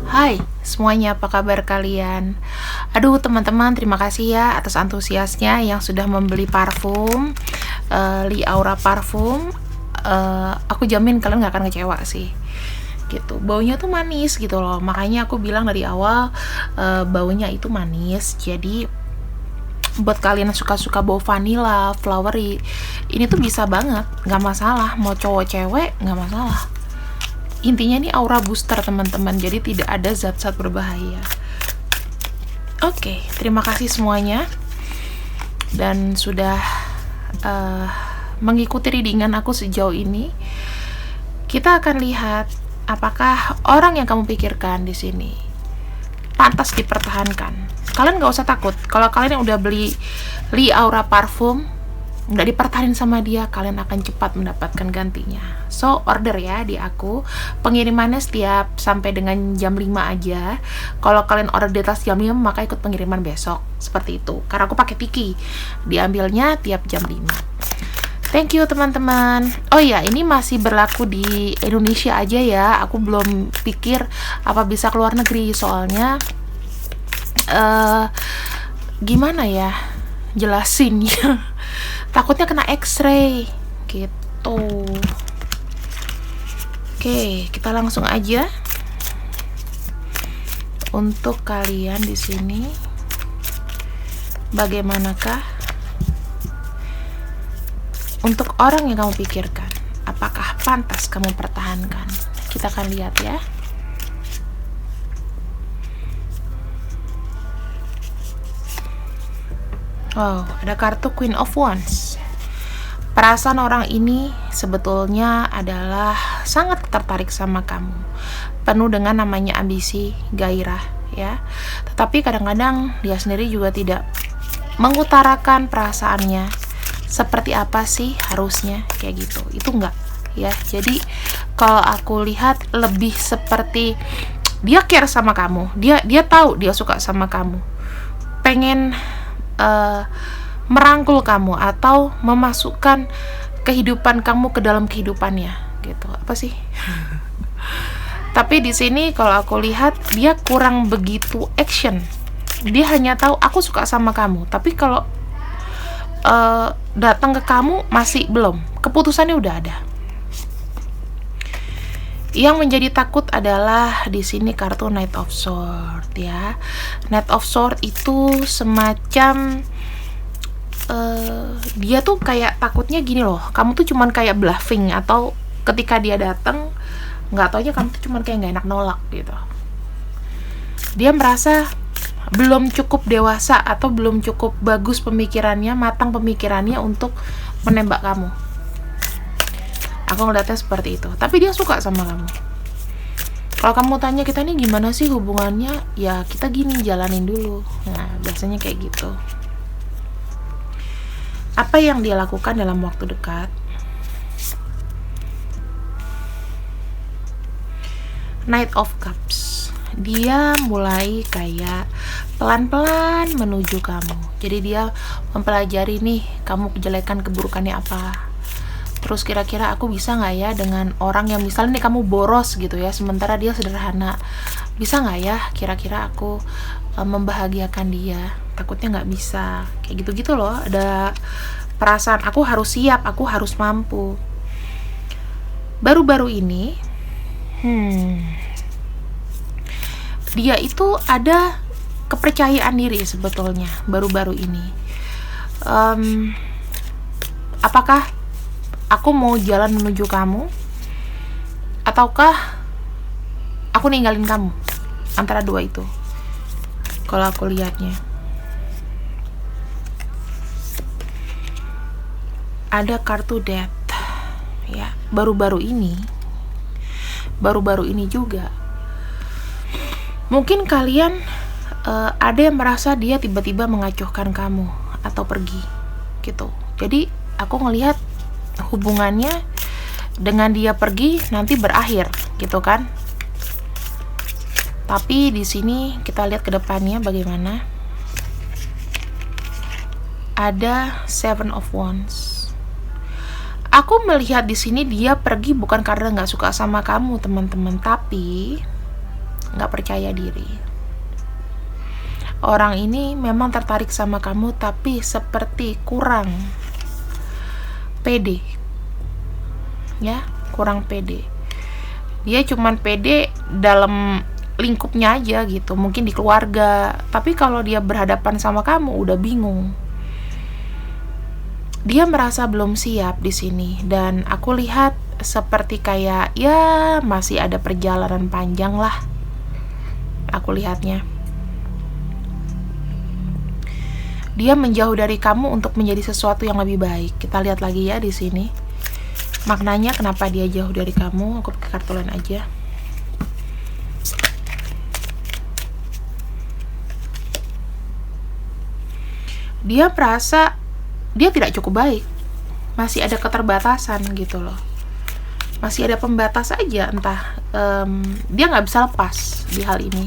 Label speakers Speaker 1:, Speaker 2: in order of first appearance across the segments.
Speaker 1: Hai semuanya, apa kabar kalian? Aduh teman-teman, terima kasih ya atas antusiasnya yang sudah membeli parfum Li Aura Parfum. Aku jamin kalian gak akan kecewa sih gitu. Baunya tuh manis gitu loh, makanya aku bilang dari awal baunya itu manis. Jadi buat kalian yang suka-suka bau vanilla, flowery, ini tuh bisa banget, gak masalah. Mau cowok cewek gak masalah. Intinya ini aura booster teman-teman, jadi tidak ada zat-zat berbahaya. Oke, terima kasih semuanya dan sudah mengikuti readingan aku sejauh ini. Kita akan lihat apakah orang yang kamu pikirkan di sini pantas dipertahankan. Kalian gak usah takut kalau kalian yang udah beli Li Aura Parfum nggak dipertahankan sama dia, kalian akan cepat mendapatkan gantinya. So order ya di aku, pengirimannya setiap sampai dengan jam 5 aja. Kalau kalian order di atas jam 5 maka ikut pengiriman besok, seperti itu. Karena aku pakai Tiki, diambilnya tiap jam 5. Thank you teman-teman. Oh ya, ini masih berlaku di Indonesia aja ya. Aku belum pikir apa bisa keluar negeri, soalnya gimana ya jelasinnya. Takutnya kena X-ray gitu. Oke, kita langsung aja untuk kalian di sini. Bagaimanakah untuk orang yang kamu pikirkan? Apakah pantas kamu pertahankan? Kita akan lihat ya. Oh, ada kartu Queen of Wands. Perasaan orang ini sebetulnya adalah sangat tertarik sama kamu, penuh dengan namanya ambisi, gairah ya. Tetapi kadang-kadang dia sendiri juga tidak mengutarakan perasaannya seperti apa sih harusnya, kayak gitu. Itu enggak ya. Jadi kalau aku lihat lebih seperti dia care sama kamu, dia tahu dia suka sama kamu, pengen merangkul kamu atau memasukkan kehidupan kamu ke dalam kehidupannya gitu. Apa sih? Tapi di sini kalau aku lihat dia kurang begitu action. Dia hanya tahu aku suka sama kamu, tapi kalau datang ke kamu masih belum. Keputusannya udah ada. Yang menjadi takut adalah di sini kartu Knight of Swords ya. Knight of Swords itu semacam dia tuh kayak takutnya gini loh, kamu tuh cuman kayak bluffing, atau ketika dia datang nggak taunya kamu tuh cuman kayak nggak enak nolak gitu. Dia merasa belum cukup dewasa atau belum cukup bagus pemikirannya, matang pemikirannya untuk menembak kamu. Aku ngeliatnya seperti itu. Tapi dia suka sama kamu. Kalau kamu tanya kita nih gimana sih hubungannya, ya kita gini, jalanin dulu. Nah biasanya kayak gitu. Apa yang dia lakukan dalam waktu dekat? Knight of Cups. Dia mulai kayak pelan-pelan menuju kamu. Jadi dia mempelajari nih kamu kejelekan keburukannya apa. Terus kira-kira aku bisa nggak ya dengan orang yang misalnya nih kamu boros gitu ya, sementara dia sederhana, bisa nggak ya kira-kira aku membahagiakan dia? Takutnya nggak bisa, kayak gitu-gitu loh. Ada perasaan aku harus siap, aku harus mampu. Baru-baru ini dia itu ada kepercayaan diri sebetulnya baru-baru ini. Apakah aku mau jalan menuju kamu, ataukah aku ninggalin kamu? Antara dua itu kalau aku lihatnya. Ada kartu Death ya. Baru-baru ini juga mungkin kalian ada yang merasa dia tiba-tiba mengacuhkan kamu atau pergi gitu. Jadi aku ngelihat hubungannya dengan dia pergi nanti berakhir gitu kan. Tapi di sini kita lihat ke depannya bagaimana. Ada Seven of Wands. Aku melihat di sini dia pergi bukan karena nggak suka sama kamu, teman-teman, tapi nggak percaya diri. Orang ini memang tertarik sama kamu, tapi seperti kurang pede, ya, kurang pede. Dia cuman pede dalam lingkupnya aja gitu, mungkin di keluarga, tapi kalau dia berhadapan sama kamu udah bingung. Dia merasa belum siap di sini, dan aku lihat seperti kayak ya masih ada perjalanan panjang lah. Aku lihatnya. Dia menjauh dari kamu untuk menjadi sesuatu yang lebih baik. Kita lihat lagi ya di sini. Maknanya kenapa dia jauh dari kamu? Aku pakai kartu lain aja. Dia merasa dia tidak cukup baik, masih ada keterbatasan gitu loh, masih ada pembatas aja, entah dia nggak bisa lepas di hal ini.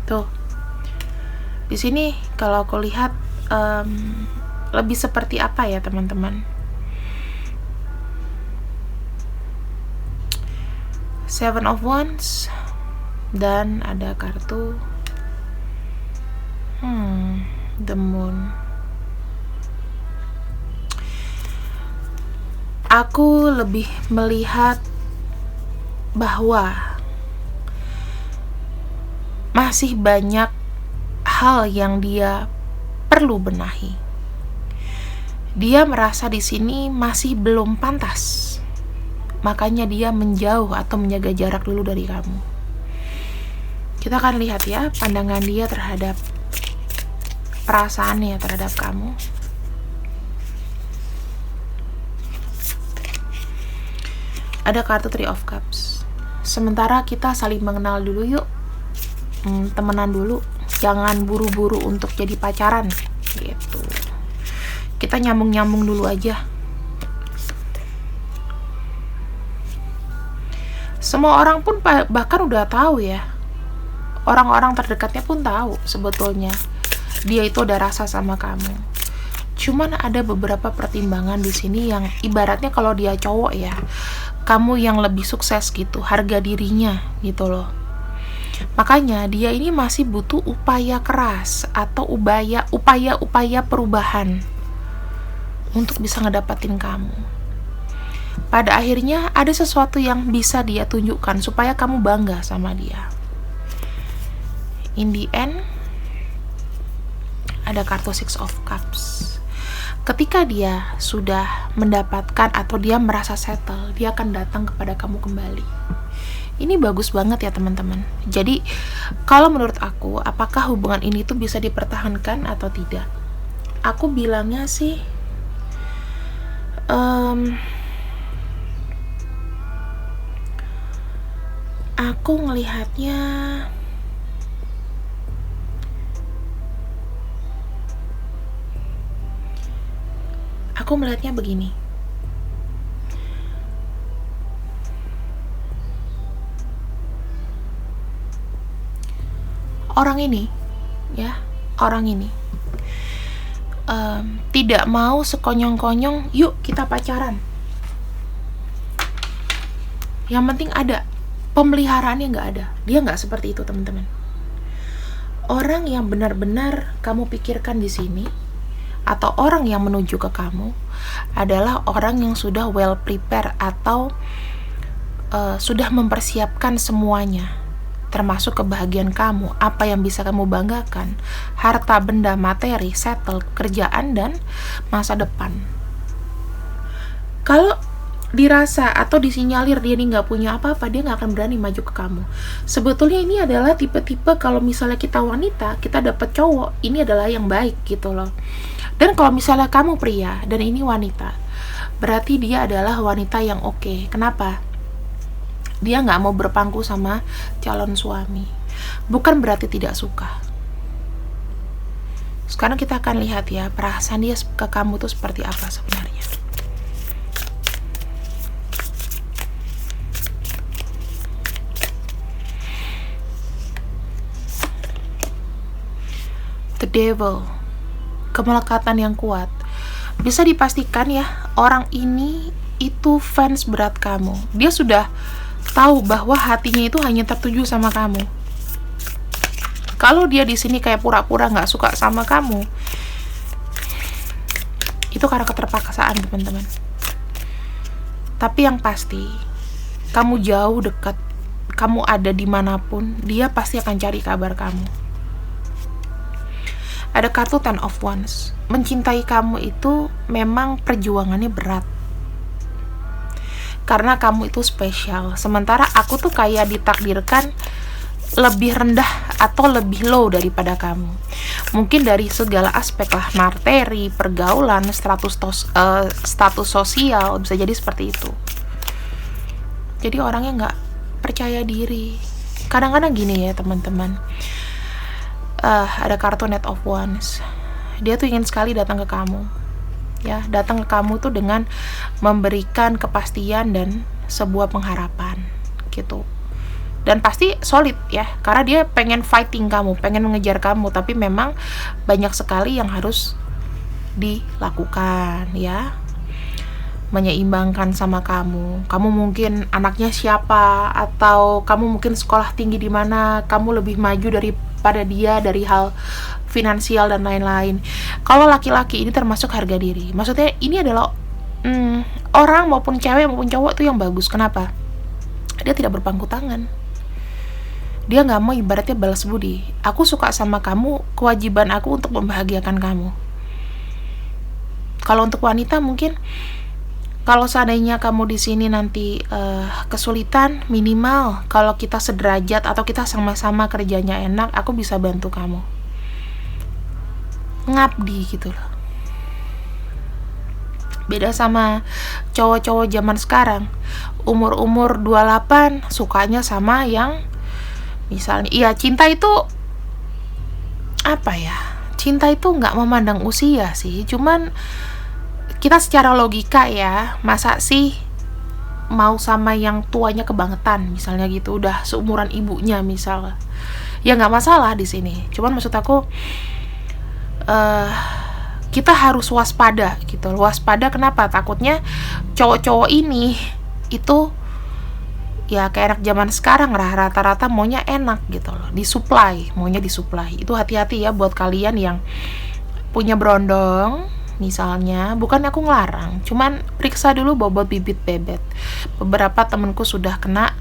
Speaker 1: Tuh di sini kalau aku lihat lebih seperti apa ya teman-teman? Seven of Wands dan ada kartu The Moon. Aku lebih melihat bahwa masih banyak hal yang dia perlu benahi. Dia merasa di sini masih belum pantas. Makanya dia menjauh atau menjaga jarak dulu dari kamu. Kita akan lihat ya pandangan dia terhadap perasaannya terhadap kamu. Ada kartu Three of Cups. Sementara kita saling mengenal dulu yuk. Temenan dulu. Jangan buru-buru untuk jadi pacaran gitu. Kita nyambung-nyambung dulu aja. Semua orang pun bahkan udah tahu ya. Orang-orang terdekatnya pun tahu sebetulnya dia itu ada rasa sama kamu. Cuman ada beberapa pertimbangan di sini yang ibaratnya kalau dia cowok ya, kamu yang lebih sukses gitu, harga dirinya gitu loh. Makanya dia ini masih butuh upaya keras atau upaya perubahan untuk bisa ngedapatin kamu. Pada akhirnya ada sesuatu yang bisa dia tunjukkan supaya kamu bangga sama dia. In the end, ada kartu Six of Cups. Ketika dia sudah mendapatkan atau dia merasa settle, dia akan datang kepada kamu kembali. Ini bagus banget ya teman-teman. Jadi kalau menurut aku, apakah hubungan ini tuh bisa dipertahankan atau tidak? Aku bilangnya sih aku ngelihatnya begini. Orang ini tidak mau sekonyong-konyong, yuk kita pacaran. Yang penting ada pemeliharaannya, nggak ada. Dia nggak seperti itu teman-teman. Orang yang benar-benar kamu pikirkan di sini, atau orang yang menuju ke kamu adalah orang yang sudah well prepare atau sudah mempersiapkan semuanya, termasuk kebahagiaan kamu, apa yang bisa kamu banggakan, harta benda materi, settle, kerjaan, dan masa depan. Kalau dirasa atau disinyalir dia ini nggak punya apa-apa, dia nggak akan berani maju ke kamu. Sebetulnya ini adalah tipe-tipe kalau misalnya kita wanita, kita dapat cowok, ini adalah yang baik gitu loh. Dan kalau misalnya kamu pria dan ini wanita, berarti dia adalah wanita yang oke. Kenapa? Dia nggak mau berpangku sama calon suami. Bukan berarti tidak suka. Sekarang kita akan lihat ya, perasaan dia ke kamu tuh seperti apa sebenarnya. The Devil, kemelekatan yang kuat. bisa dipastikan ya, orang ini itu fans berat kamu. Dia sudah tahu bahwa hatinya itu hanya tertuju sama kamu. Kalau dia di sini kayak pura-pura nggak suka sama kamu, itu karena keterpaksaan, teman-teman. Tapi yang pasti, kamu jauh dekat, kamu ada dimanapun, dia pasti akan cari kabar kamu. Ada kartu Ten of Wands. Mencintai kamu itu memang perjuangannya berat, karena kamu itu spesial. Sementara aku tuh kayak ditakdirkan lebih rendah atau lebih low daripada kamu. Mungkin dari segala aspek lah, materi, pergaulan, status sosial, bisa jadi seperti itu. Jadi orangnya nggak percaya diri. Kadang-kadang gini ya teman-teman, ada kartu Knight of Wands. Dia tuh ingin sekali datang ke kamu, ya, datang ke kamu tuh dengan memberikan kepastian dan sebuah pengharapan gitu. Dan pasti solid ya, karena dia pengen fighting kamu, pengen mengejar kamu, tapi memang banyak sekali yang harus dilakukan ya, menyeimbangkan sama kamu. Kamu mungkin anaknya siapa, atau kamu mungkin sekolah tinggi di mana, kamu lebih maju daripada dia dari hal finansial dan lain-lain. Kalau laki-laki ini termasuk harga diri, maksudnya ini adalah orang maupun cewek maupun cowok tuh yang bagus. Kenapa? Dia tidak berpangku tangan. Dia nggak mau ibaratnya balas budi. Aku suka sama kamu, kewajiban aku untuk membahagiakan kamu. Kalau untuk wanita mungkin, kalau seandainya kamu di sini nanti kesulitan, minimal kalau kita sederajat atau kita sama-sama kerjanya enak, aku bisa bantu kamu. Ngabdi gitu loh. Beda sama cowok-cowok zaman sekarang, umur-umur 28 sukanya sama yang misalnya, iya, cinta itu apa ya, cinta itu nggak memandang usia sih, cuman kita secara logika ya, masa sih mau sama yang tuanya kebangetan misalnya gitu, udah seumuran ibunya misal, ya nggak masalah di sini. Cuman maksud aku kita harus waspada gitu. Waspada kenapa? Takutnya cowok-cowok ini itu ya kayak anak zaman sekarang, rata-rata maunya enak gitu loh, maunya disuplai. Itu hati-hati ya buat kalian yang punya berondong misalnya. Bukan aku ngelarang, cuman periksa dulu bobot bibit bebet. Beberapa temenku sudah kena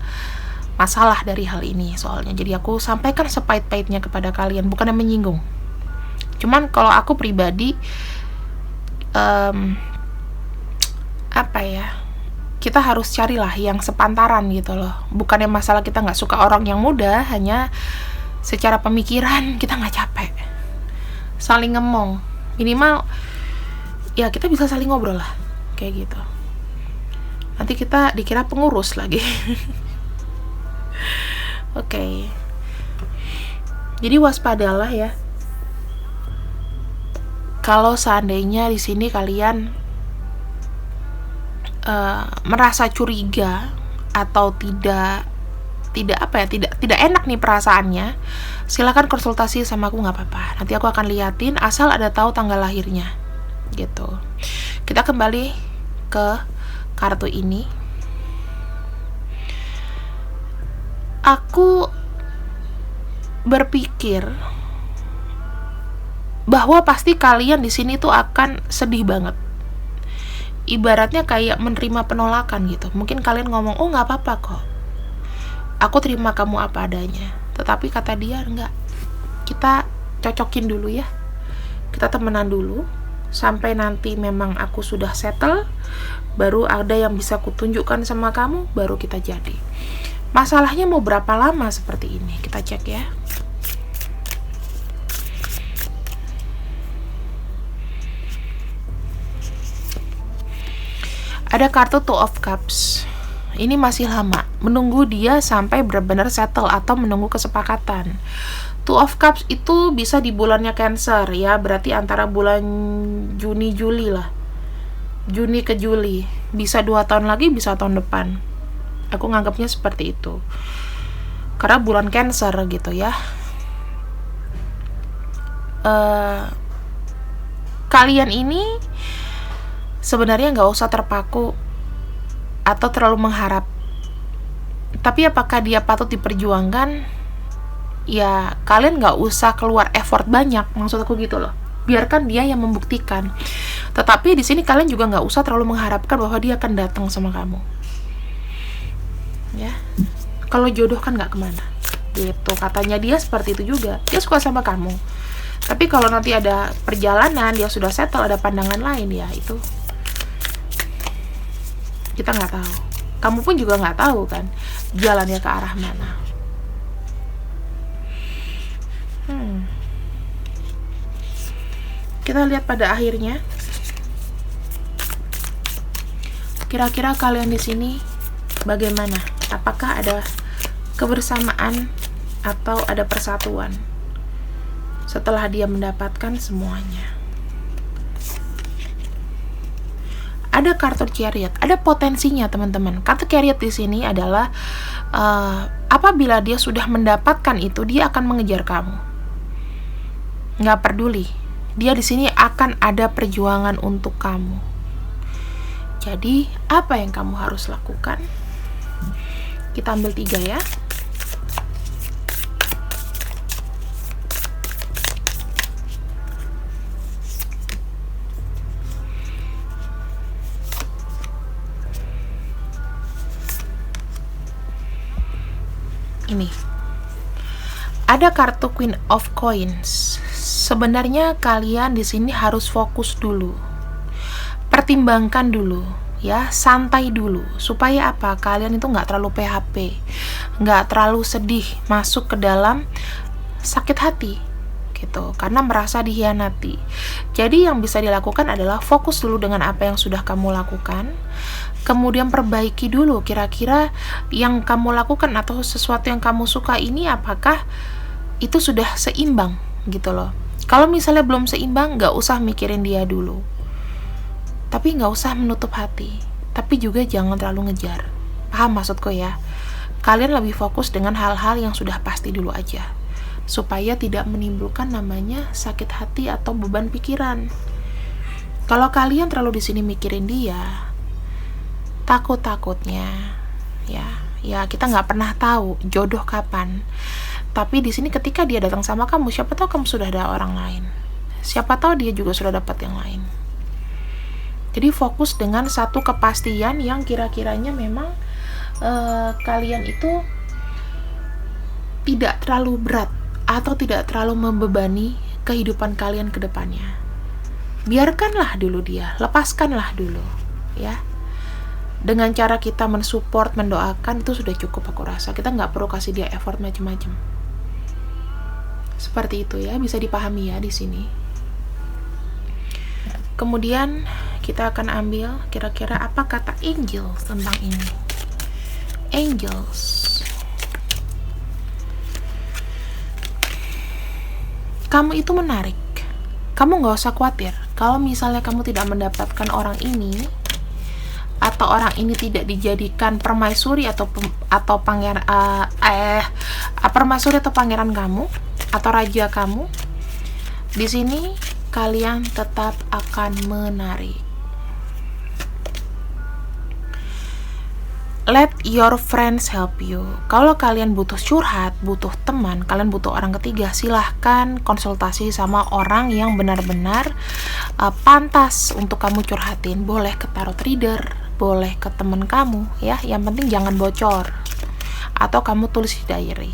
Speaker 1: masalah dari hal ini soalnya, jadi aku sampaikan sepait-paitnya kepada kalian, bukannya menyinggung. Cuman kalau aku pribadi apa ya, kita harus carilah yang sepantaran gitu loh. Bukannya masalah kita nggak suka orang yang muda, hanya secara pemikiran kita nggak capek saling ngomong. Minimal ya kita bisa saling ngobrol lah, kayak gitu. Nanti kita dikira pengurus lagi. Oke. Jadi waspadalah ya. Kalau seandainya di sini kalian merasa curiga atau tidak enak nih perasaannya, silakan konsultasi sama aku, nggak apa-apa. Nanti aku akan liatin, asal ada tahu tanggal lahirnya gitu. Kita kembali ke kartu ini. Aku berpikir bahwa pasti kalian di sini tuh akan sedih banget. Ibaratnya kayak menerima penolakan gitu. Mungkin kalian ngomong, oh nggak apa-apa kok, aku terima kamu apa adanya. Tetapi kata dia, enggak, kita cocokin dulu ya, kita temenan dulu sampai nanti memang aku sudah settle, baru ada yang bisa kutunjukkan sama kamu, baru kita jadi. Masalahnya mau berapa lama seperti ini, kita cek ya. Ada kartu Two of Cups. Ini masih lama, menunggu dia sampai benar-benar settle atau menunggu kesepakatan. Two of Cups itu bisa di bulannya Cancer ya, berarti antara bulan Juni Juli lah, Juni ke Juli, bisa 2 tahun lagi, bisa tahun depan. Aku nganggapnya seperti itu karena bulan Cancer gitu ya. Kalian ini sebenarnya nggak usah terpaku atau terlalu mengharap. Tapi apakah dia patut diperjuangkan? Ya kalian nggak usah keluar effort banyak, maksud aku gitu loh. Biarkan dia yang membuktikan. Tetapi di sini kalian juga nggak usah terlalu mengharapkan bahwa dia akan datang sama kamu. Ya, kalau jodoh kan nggak kemana. Gitu, katanya dia seperti itu juga. Dia suka sama kamu. Tapi kalau nanti ada perjalanan, dia sudah settle, ada pandangan lain, ya itu kita nggak tahu. Kamu pun juga nggak tahu kan jalannya ke arah mana. Kita lihat pada akhirnya. Kira-kira kalian di sini bagaimana? Apakah ada kebersamaan atau ada persatuan setelah dia mendapatkan semuanya? Ada kartu Chariot, ada potensinya teman-teman. Kartu Chariot di sini adalah apabila dia sudah mendapatkan itu, dia akan mengejar kamu. Nggak peduli. Dia di sini akan ada perjuangan untuk kamu. Jadi, apa yang kamu harus lakukan? Kita ambil 3 ya. Ini. Ada kartu Queen of Coins. Sebenarnya kalian di sini harus fokus dulu. Pertimbangkan dulu, ya, santai dulu. Supaya apa? Kalian itu nggak terlalu PHP, nggak terlalu sedih, masuk ke dalam sakit hati, gitu, karena merasa dikhianati. Jadi yang bisa dilakukan adalah fokus dulu dengan apa yang sudah kamu lakukan. Kemudian perbaiki dulu kira-kira yang kamu lakukan atau sesuatu yang kamu suka ini apakah itu sudah seimbang, gitu loh. Kalau misalnya belum seimbang, nggak usah mikirin dia dulu. Tapi nggak usah menutup hati. Tapi juga jangan terlalu ngejar. Paham maksudku ya? Kalian lebih fokus dengan hal-hal yang sudah pasti dulu aja. Supaya tidak menimbulkan namanya sakit hati atau beban pikiran. Kalau kalian terlalu di sini mikirin dia, takut-takutnya, ya kita nggak pernah tahu jodoh kapan. Tapi di sini ketika dia datang sama kamu, siapa tahu kamu sudah ada orang lain. Siapa tahu dia juga sudah dapat yang lain. Jadi fokus dengan satu kepastian yang kira-kiranya memang kalian itu tidak terlalu berat atau tidak terlalu membebani kehidupan kalian ke depannya. Biarkanlah dulu dia, lepaskanlah dulu, ya. Dengan cara kita mensupport, mendoakan itu sudah cukup aku rasa. Kita nggak perlu kasih dia effort macam-macam. Seperti itu ya, bisa dipahami ya di sini. Kemudian kita akan ambil kira-kira apa kata angels tentang ini. Angels. Kamu itu menarik. Kamu nggak usah khawatir. Kalau misalnya kamu tidak mendapatkan orang ini, atau orang ini tidak dijadikan permaisuri atau pangeran permaisuri atau pangeran kamu atau raja kamu, di sini kalian tetap akan menarik. Let your friends help you. Kalau kalian butuh curhat, butuh teman, kalian butuh orang ketiga, silahkan konsultasi sama orang yang benar-benar pantas untuk kamu curhatin. Boleh ke tarot reader, boleh ke teman kamu, ya. Yang penting jangan bocor. Atau kamu tulis di diary.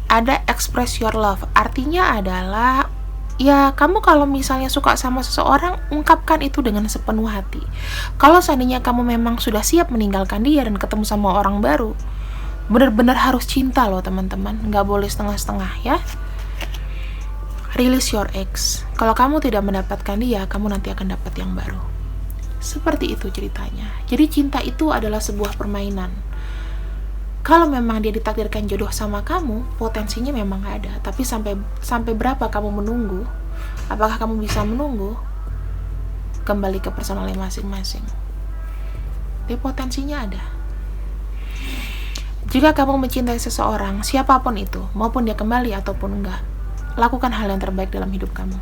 Speaker 1: Ada express your love, artinya adalah ya kamu kalau misalnya suka sama seseorang, ungkapkan itu dengan sepenuh hati. Kalau seandainya kamu memang sudah siap meninggalkan dia dan ketemu sama orang baru, benar-benar harus cinta loh teman-teman, nggak boleh setengah-setengah ya. Release your ex. Kalau kamu tidak mendapatkan dia, kamu nanti akan dapat yang baru. Seperti itu ceritanya. Jadi cinta itu adalah sebuah permainan. Kalau memang dia ditakdirkan jodoh sama kamu, potensinya memang ada. Tapi sampai berapa kamu menunggu? Apakah kamu bisa menunggu? Kembali ke personalnya masing-masing. Dia potensinya ada. Jika kamu mencintai seseorang, siapapun itu, maupun dia kembali ataupun enggak, lakukan hal yang terbaik dalam hidup kamu.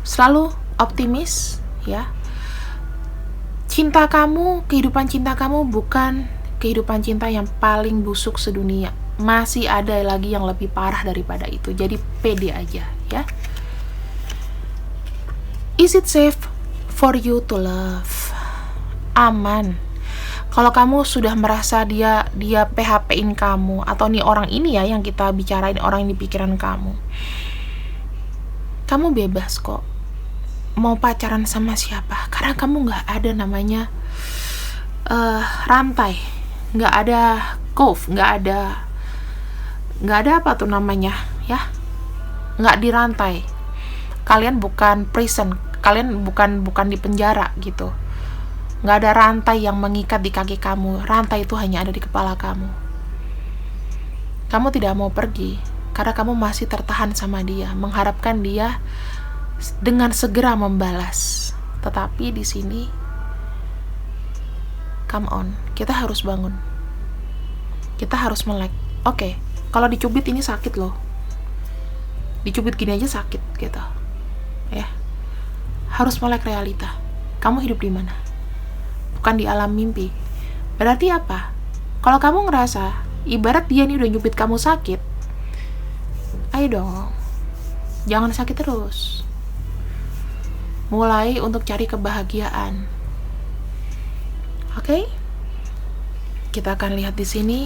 Speaker 1: Selalu optimis ya. Kehidupan cinta kamu bukan kehidupan cinta yang paling busuk sedunia. Masih ada lagi yang lebih parah daripada itu. Jadi pede aja ya. Is it safe for you to love? Aman. Kalau kamu sudah merasa dia PHP-in kamu, atau nih orang ini ya yang kita bicarain, orang yang di pikiran kamu bebas kok mau pacaran sama siapa, karena kamu nggak ada namanya rantai, nggak ada nggak ada apa tuh namanya ya, nggak dirantai. Kalian bukan prison, kalian bukan di penjara gitu. Nggak ada rantai yang mengikat di kaki kamu. Rantai itu hanya ada di kepala kamu. Kamu tidak mau pergi karena kamu masih tertahan sama dia, mengharapkan dia dengan segera membalas. Tetapi di sini, come on, kita harus bangun. Kita harus melek. Oke, kalau dicubit ini sakit loh. Dicubit gini aja sakit gitu. Ya. Harus melek realita. Kamu hidup di mana? Bukan di alam mimpi. Berarti apa? Kalau kamu ngerasa ibarat dia nih udah nyubit kamu sakit, ayo dong, jangan sakit terus. Mulai untuk cari kebahagiaan. Oke? Kita akan lihat di sini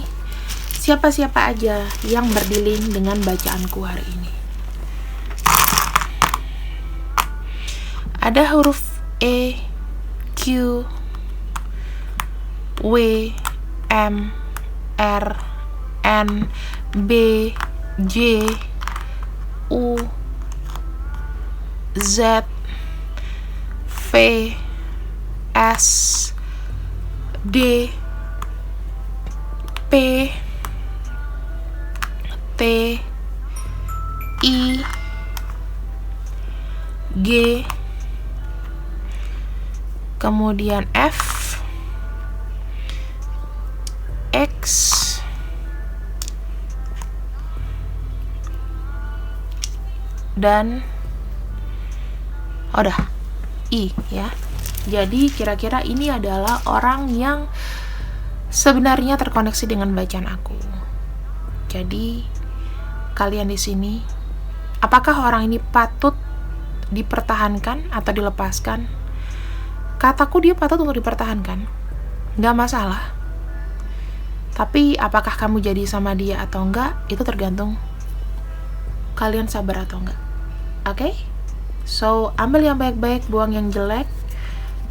Speaker 1: siapa-siapa aja yang berdealing dengan bacaanku hari ini. Ada huruf E, Q, W, M, R, N, B, J, U, Z, V, S, D, P, T, I, G, kemudian F, X, dan udah I ya. Jadi kira-kira ini adalah orang yang sebenarnya terkoneksi dengan bacaan aku. Jadi kalian di sini, apakah orang ini patut dipertahankan atau dilepaskan? Kataku dia patut untuk dipertahankan, nggak masalah. Tapi apakah kamu jadi sama dia atau enggak, itu tergantung kalian sabar atau enggak. Oke? So, ambil yang baik-baik, buang yang jelek.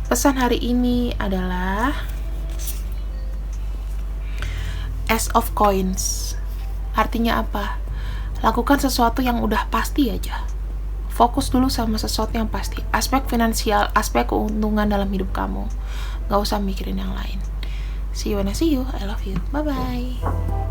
Speaker 1: Pesan hari ini adalah Ace of Coins. Artinya apa? Lakukan sesuatu yang udah pasti aja. Fokus dulu sama sesuatu yang pasti. Aspek finansial, aspek keuntungan dalam hidup kamu. Gak usah mikirin yang lain. See you when I see you. I love you. Bye-bye.